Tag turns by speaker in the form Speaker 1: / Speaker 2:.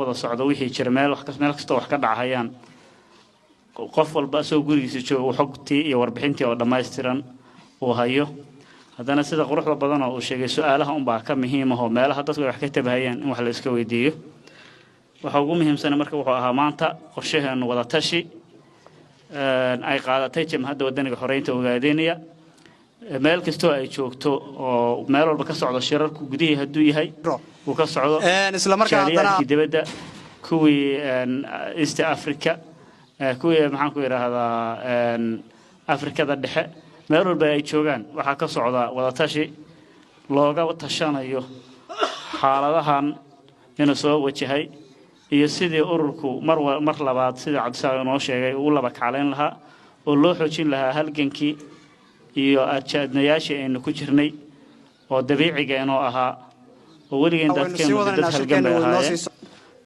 Speaker 1: wada socdo wixii jira meel kasta wax ka dhacayaan qof walba soo gurigiisa joogo xogtii iyo warbixintii oo dhameystiran uu hayo haddana sida quruxda badan oo uu sheegay su'aalaha baa ka muhiim ah oo meelaha dadku wax ka tabahayaan in wax la iska weydiiyo waxa ugu muhiimsan marka wuxuu ahaa maanta qorshaheenu wada tashi ay qaadatay jamhadda wadaniga xoreynta Ogaadeenaya meel kastoo ay joogto oo meel walba ka socdo shirarku gudihi haduu yahay uu ka socdo
Speaker 2: isla markaana
Speaker 1: dibadda kuwii East Africa kuwii maxaan ku yiraahdaa Afrikada dhexe meel walba ay joogaan waxa ka socda wada tashi looga tashanayo xaaladahan inuu soo wajahay iyo sidii ururku mar labaad sida Cabdisaaq noo sheegay uu laba kacleyn lahaa oo loo xoojin lahaa halgankii iyo arjaadnayaashii aynu ku jirnay oo dabiiciga inoo ahaa oo weligeena dadkeena dad halgan bay ahaayeen